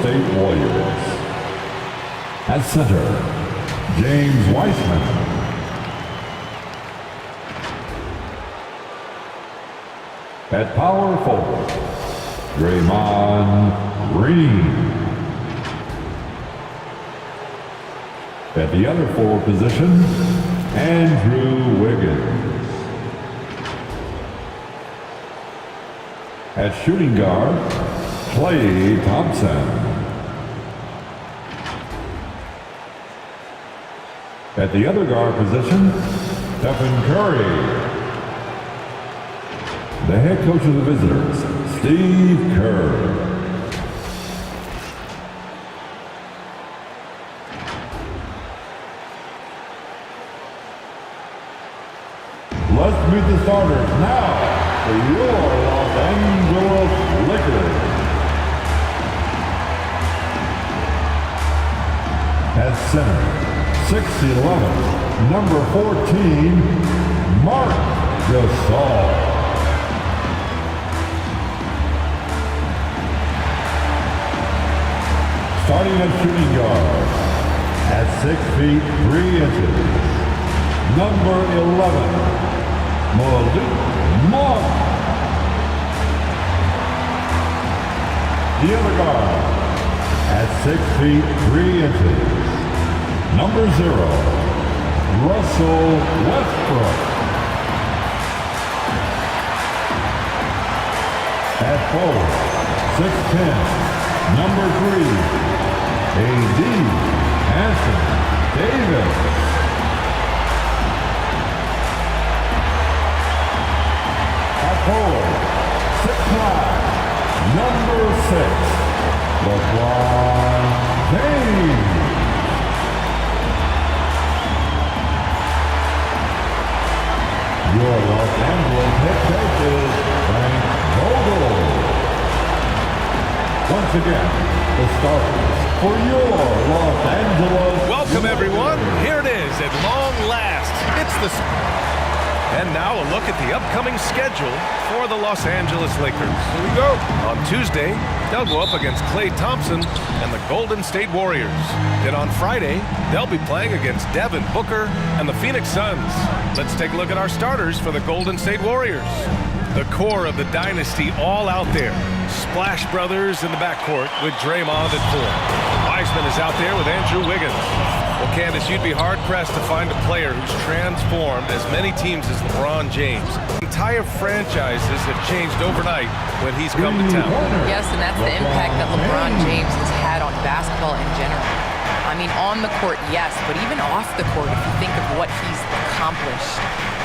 State Warriors. At center, James Weissman. At power forward, Draymond Green. At the other forward position, Andrew Wiggins. At shooting guard, Klay Thompson. At the other guard position, Stephen Curry. The head coach of the visitors, Steve Kerr. Let's meet the starters now for your Los Angeles Lakers. At center, 6'11", number 14, Marc Gasol. Starting at shooting guard, at 6 feet 3 inches, number 11, Malik Monk. The other guard, at 6 feet 3 inches, number 0, Russell Westbrook. At forward, 6'10", number 3, A.D. Anthony Davis. At forward, 6'9", number 6, LeBron James. Your Los Angeles head coach is Frank Vogel. Once again, the starters for your Los Angeles. Welcome, everyone. Here it is at long last. It's the... And now a look at the upcoming schedule for the Los Angeles Lakers. Here we go. On Tuesday, they'll go up against Klay Thompson and the Golden State Warriors. Then on Friday, they'll be playing against Devin Booker and the Phoenix Suns. Let's take a look at our starters for the Golden State Warriors. The core of the dynasty all out there. Splash Brothers in the backcourt with Draymond at 4. Wiseman is out there with Andrew Wiggins. Well, Candace, you'd be hard-pressed to find a player who's transformed as many teams as LeBron James. Entire franchises have changed overnight when he's come to town. Yes, and that's the impact that LeBron James has had on basketball in general. I mean, on the court, yes, but even off the court, if you think of what he's accomplished.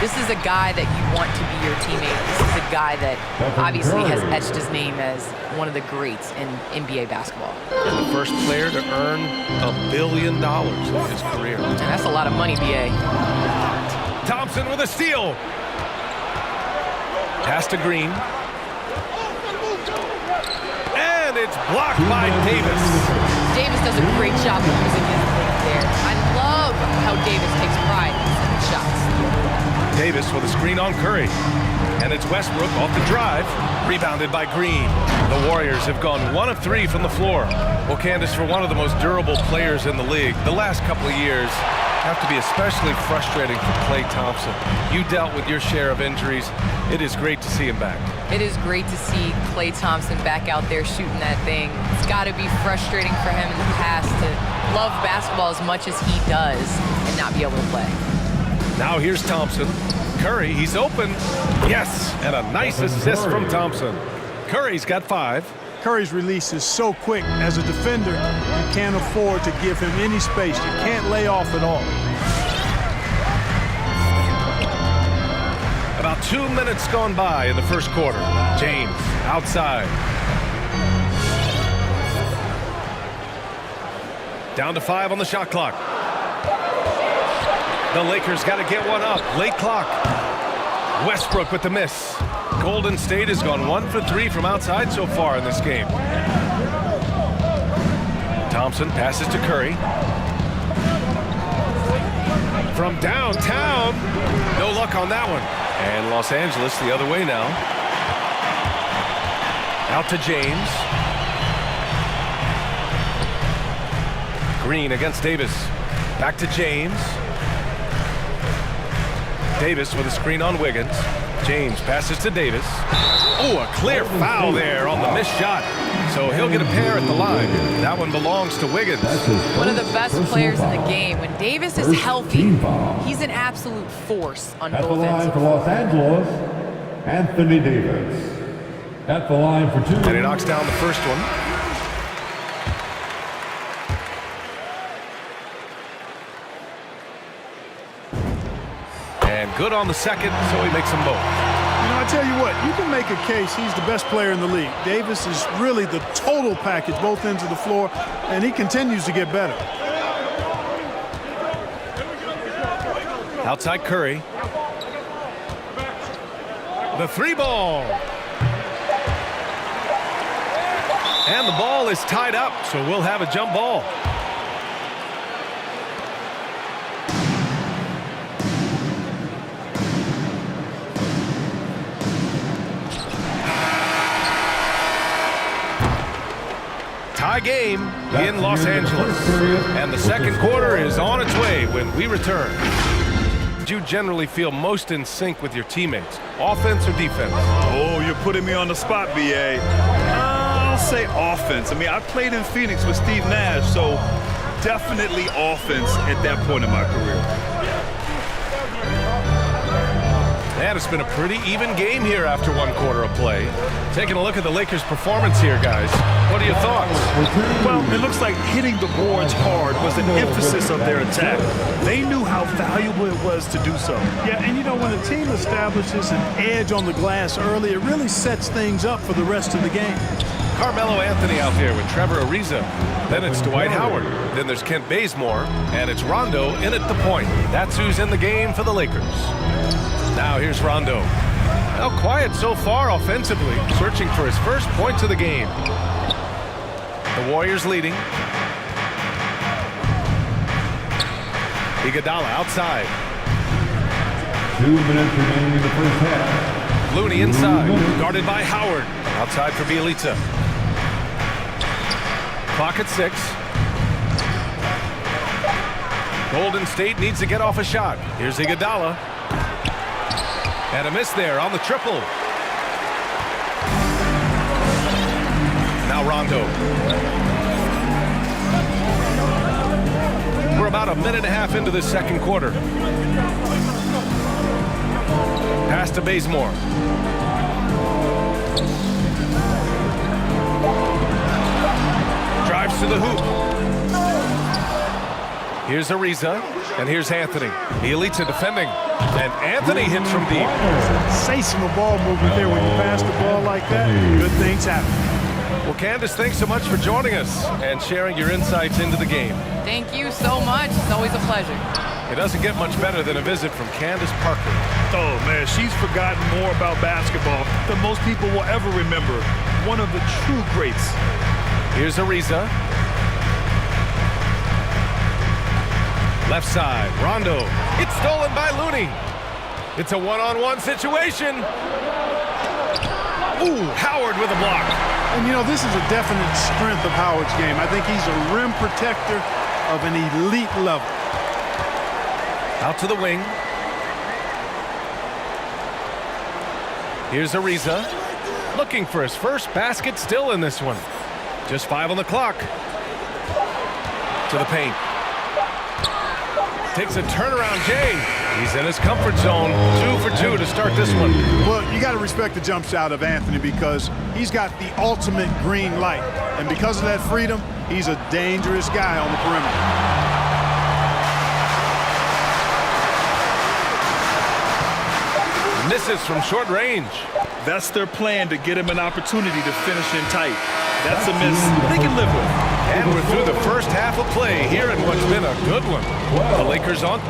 This is a guy that you want to be your teammate. This is a guy that obviously has etched his name as one of the greats in NBA basketball. And the first player to earn $1 billion in his career. And that's a lot of money, B.A. Thompson with a steal. Pass to Green. And it's blocked by Davis. Davis does a great job of using his legs there. I love how Davis takes pride in his shots. Davis with a screen on Curry. And it's Westbrook off the drive. Rebounded by Green. The Warriors have gone 1 of 3 from the floor. Well, Candace, for one of the most durable players in the league, the last couple of years have to be especially frustrating for Klay Thompson. You dealt with your share of injuries. It is great to see him back. It is great to see Klay Thompson back out there shooting that thing. It's got to be frustrating for him in the past to love basketball as much as he does and not be able to play. Now here's Thompson. Curry, he's open. Yes, and a nice assist from Thompson. Curry's got 5. Curry's release is so quick. As a defender, you can't afford to give him any space. You can't lay off at all. About 2 minutes gone by in the first quarter. James outside. Down to 5 on the shot clock. The Lakers got to get one up. Late clock. Westbrook with the miss. Golden State has gone 1 for 3 from outside so far in this game. Thompson passes to Curry. From downtown. No luck on that one. And Los Angeles the other way now. Out to James. Green against Davis. Back to James. Davis with a screen on Wiggins. James passes to Davis. Oh, a clear foul there on the missed shot. So he'll get a pair at the line. That one belongs to Wiggins. One of the best players in the game. When Davis is healthy, he's an absolute force on At the both line ends. for Los Angeles, Anthony Davis. At the line for 2. And he knocks down the first one. And good on the second, so he makes them both. You know, I tell you what, you can make a case he's the best player in the league. Davis is really the total package, both ends of the floor, and he continues to get better. Outside Curry. The 3-ball. And the ball is tied up, so we'll have a jump ball. Tie game in Los Angeles. And the second quarter is on its way when we return. Do you generally feel most in sync with your teammates, offense or defense? Oh, you're putting me on the spot, BA. I'll say offense. I mean, I played in Phoenix with Steve Nash, so definitely offense at that point in my career. And it's been a pretty even game here after one quarter of play. Taking a look at the Lakers' performance here, guys. What are your thoughts? Well, it looks like hitting the boards hard was an emphasis of their attack. They knew how valuable it was to do so. Yeah, and you know, when a team establishes an edge on the glass early, it really sets things up for the rest of the game. Carmelo Anthony out there with Trevor Ariza. Then it's Dwight Howard. Then there's Kent Bazemore. And it's Rondo in at the point. That's who's in the game for the Lakers. Now here's Rondo. Now quiet so far offensively, searching for his first points of the game. The Warriors leading. Iguodala outside. 2 minutes remaining in the first half. Looney inside, guarded by Howard. Outside for Bielitsa. Clock at 6. Golden State needs to get off a shot. Here's Iguodala. And a miss there on the triple. Now Rondo. We're about a minute and a half into this second quarter. Pass to Bazemore. Drives to the hoop. Here's Ariza, and here's Anthony. Bielitsa defending, and Anthony hits from deep. Sensational ball movement there when you pass the ball like that. Good things happen. Well, Candace, thanks so much for joining us and sharing your insights into the game. Thank you so much. It's always a pleasure. It doesn't get much better than a visit from Candace Parker. Oh, man, she's forgotten more about basketball than most people will ever remember. One of the true greats. Here's Ariza. Left side, Rondo. It's stolen by Looney. It's a one-on-one situation. Ooh, Howard with a block. And you know, this is a definite strength of Howard's game. I think he's a rim protector of an elite level. Out to the wing. Here's Ariza. Looking for his first basket still in this one. Just 5 on the clock. To the paint. Takes a turnaround, Jay. He's in his comfort zone. 2 for 2 to start this one. Well, you got to respect the jump shot of Anthony because he's got the ultimate green light. And because of that freedom, he's a dangerous guy on the perimeter. Misses from short range. That's their plan, to get him an opportunity to finish in tight. That's a miss they can live with. And we're through the first half of play here in what's been a good one. The Lakers on.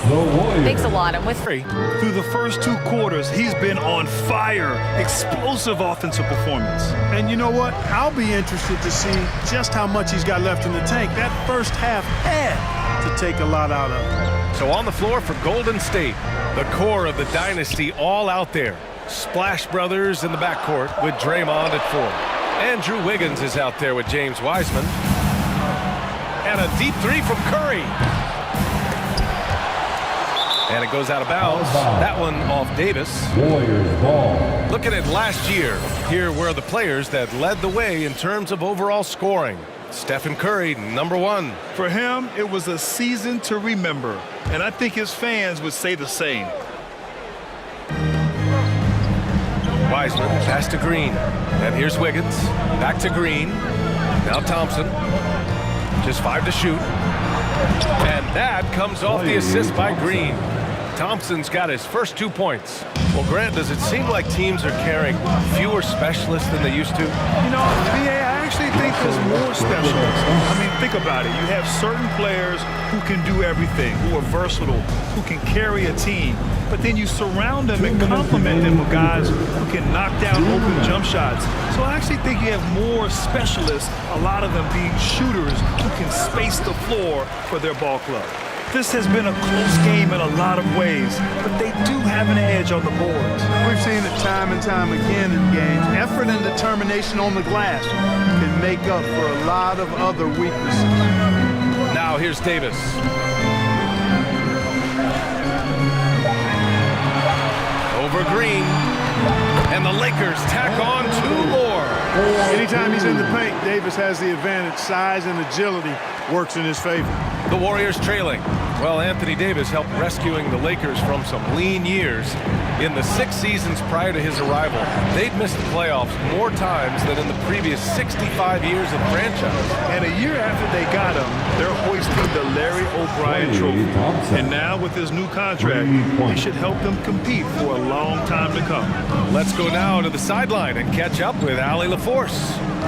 The Warriors. Thanks a lot. I'm with Three. Through the first 2 quarters, he's been on fire. Explosive offensive performance. And you know what? I'll be interested to see just how much he's got left in the tank. That first half had to take a lot out of him. So on the floor for Golden State, the core of the dynasty all out there. Splash Brothers in the backcourt with Draymond at 4. Andrew Wiggins is out there with James Wiseman. And a deep three from Curry. And it goes out of bounds. That one off Davis. Warriors ball. Looking at last year, here were the players that led the way in terms of overall scoring. Stephen Curry, #1. For him, it was a season to remember, and I think his fans would say the same. Wiseman pass to Green. And here's Wiggins. Back to Green. Now Thompson. Just 5 to shoot. And that comes off the assist by Green. Thompson's got his first 2 points. Well, Grant, does it seem like teams are carrying fewer specialists than they used to? You know, BA, I actually think there's more specialists. I mean, think about it. You have certain players who can do everything, who are versatile, who can carry a team. But then you surround them and complement them with guys who can knock down open jump shots. So I actually think you have more specialists, a lot of them being shooters who can space the floor for their ball club. This has been a close game in a lot of ways, but they do have an edge on the boards. We've seen it time and time again in games. Effort and determination on the glass can make up for a lot of other weaknesses. Now here's Davis. Over Green. And the Lakers tack on 2 more. Anytime he's in the paint, Davis has the advantage. Size and agility works in his favor. The Warriors trailing. Well, Anthony Davis helped rescuing the Lakers from some lean years. In the 6 seasons prior to his arrival, they'd missed the playoffs more times than in the previous 65 years of franchise. And a year after they got him, they're hoisting the Larry O'Brien Trophy. And now with his new contract, he should help them compete for a long time to come. Let's go now to the sideline and catch up with Allie LaForce.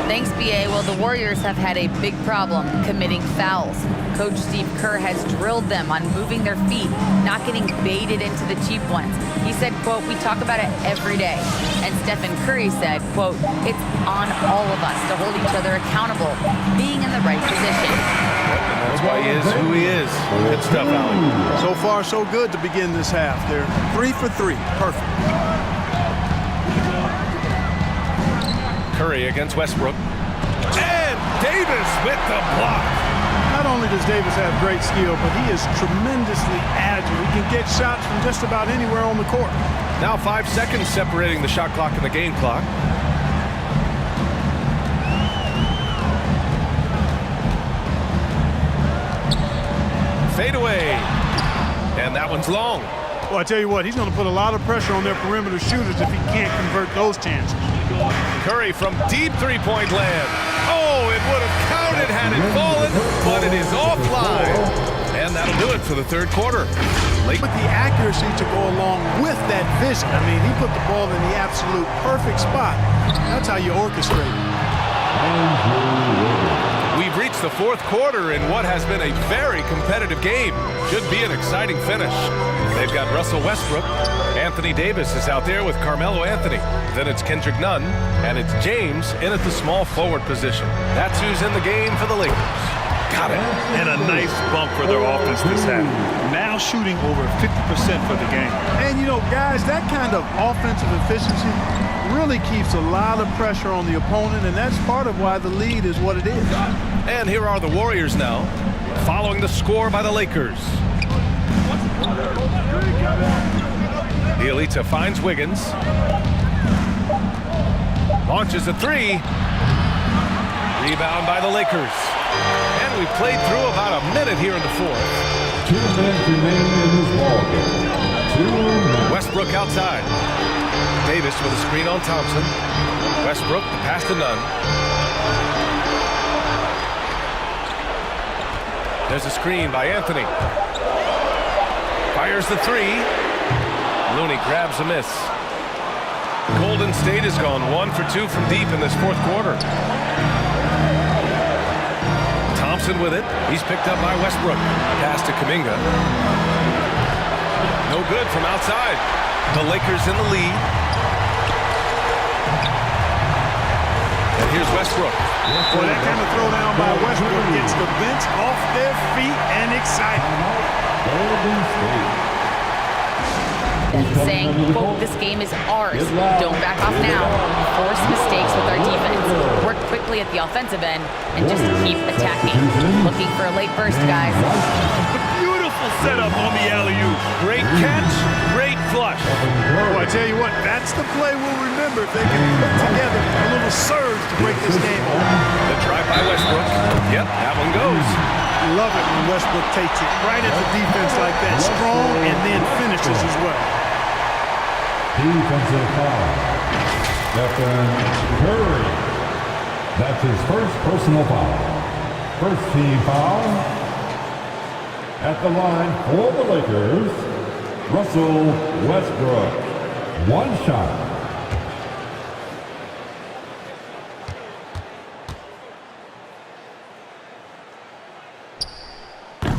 Thanks, BA. Well, the Warriors have had a big problem committing fouls. Coach Steve Kerr has drilled them on moving their feet, not getting baited into the cheap ones. He said, quote, "We talk about it every day." And Stephen Curry said, quote, "It's on all of us to hold each other accountable, being in the right position." That's why he is who he is. Good stuff, Allie. So far, so good to begin this half. They're 3 for 3. Perfect. Curry against Westbrook. And Davis with the block. Not only does Davis have great skill, but he is tremendously agile. He can get shots from just about anywhere on the court. Now 5 seconds separating the shot clock and the game clock. Fade away. And that one's long. Well, I tell you what, he's going to put a lot of pressure on their perimeter shooters if he can't convert those chances. Curry from deep three-point land. Oh, it would have counted had it fallen, but it is offline. And that'll do it for the 3rd quarter. With the accuracy to go along with that vision. I mean, he put the ball in the absolute perfect spot. That's how you orchestrate it. We've reached the 4th quarter in what has been a very competitive game. Should be an exciting finish. They've got Russell Westbrook. Anthony Davis is out there with Carmelo Anthony. Then it's Kendrick Nunn, and it's James in at the small forward position. That's who's in the game for the Lakers. Got it. And a nice bump for their offense this half. Now shooting over 50% for the game. And, you know, guys, that kind of offensive efficiency really keeps a lot of pressure on the opponent, and that's part of why the lead is what it is. And here are the Warriors now, following the score by the Lakers. Bielitsa finds Wiggins. Launches a 3. Rebound by the Lakers. And we played through about a minute here in the 4th. 2 minutes remain in this ballgame. 2 minutes. Westbrook outside. Davis with a screen on Thompson. Westbrook, the pass to Nunn. There's a screen by Anthony. Fires the 3. Looney grabs a miss. Golden State has gone 1 for 2 from deep in this 4th quarter. Thompson with it. He's picked up by Westbrook. Pass to Kuminga. No good from outside. The Lakers in the lead. And here's Westbrook. Well, that kind of throwdown by Westbrook gets the bench off their feet and excited. Golden State. them, saying, quote, "This game is ours. Don't back off now. Force mistakes with our defense. Work quickly at the offensive end and just keep attacking." Looking for a late burst, guys. Beautiful setup on the alley-oop. Great catch, great flush. Well, I tell you what, that's the play we'll remember if they can put together a little surge to break this game open. The try by Westbrook. Yep, that one goes. Love it when Westbrook takes it right at the defense like that, strong, and then finishes as well. Defensive foul. Stephen Curry. That's his first personal foul. First team foul. At the line for the Lakers, Russell Westbrook. One shot.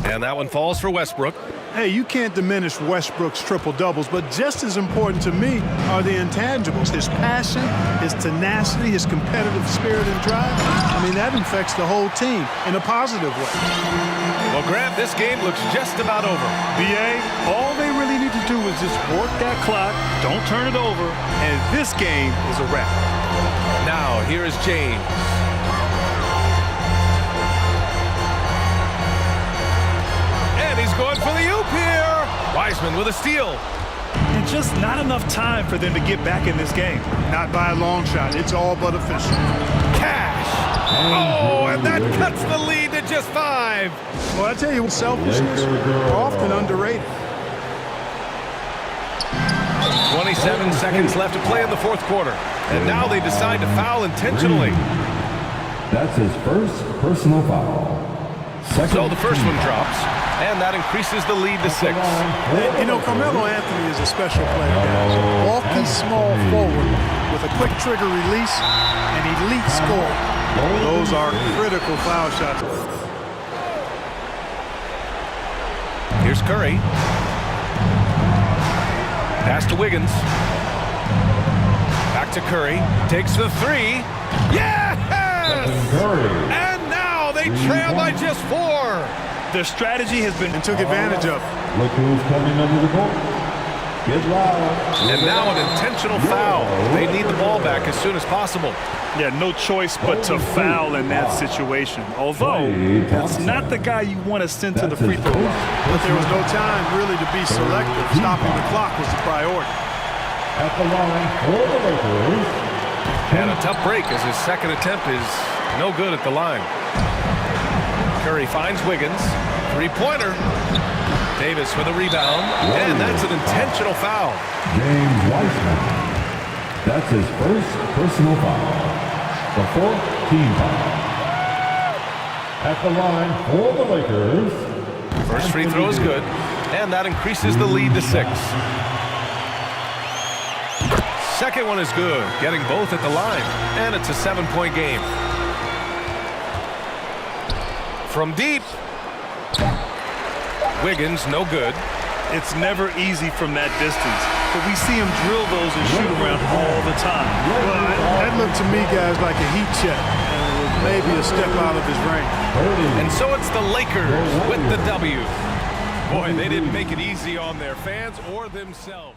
And that one falls for Westbrook. Hey, you can't diminish Westbrook's triple-doubles, but just as important to me are the intangibles. His passion, his tenacity, his competitive spirit and drive. I mean, that infects the whole team in a positive way. Well, Grant, this game looks just about over. BA, all they really need to do is just work that clock, don't turn it over, and this game is a wrap. Now, here is James. And he's going for the oop here. Wiseman with a steal. And just not enough time for them to get back in this game. Not by a long shot. It's all but official. Cash. Oh, and that cuts the lead to just 5. Well, I tell you, selfishness are often underrated. 27 seconds left to play in the fourth quarter. And now they decide to foul intentionally. That's his first personal foul. So the first one drops, and that increases the lead to 6. You know, Carmelo Anthony is a special player, guys. Walking small forward with a quick trigger release and elite score. Those are critical foul shots. Here's Curry. Pass to Wiggins. Back to Curry. Takes the 3. Yes! And now they trail by just 4. Their strategy has been... And took advantage of it. Look who's coming under the court. Get loud. And now an intentional foul. They need the ball back as soon as possible. Yeah, no choice but to foul in that situation. Although, that's not the guy you want to send to the free throw line. But there was no time really to be selective. Stopping the clock was the priority. At the line for the Lakers. And a tough break as his second attempt is no good at the line. Curry finds Wiggins. Three-pointer. Davis with a rebound. And that's an intentional foul. James Wiseman. That's his first personal foul. The fourth team foul. At the line for the Lakers. First free throw is good. And that increases the lead to 6. Second one is good, getting both at the line. And it's a 7-point game. From deep. Wiggins, no good. It's never easy from that distance, but we see him drill those and shoot around all the time. Well, that looked to me, guys, like a heat check. And it was maybe a step out of his range. And so it's the Lakers with the W. Boy, they didn't make it easy on their fans or themselves.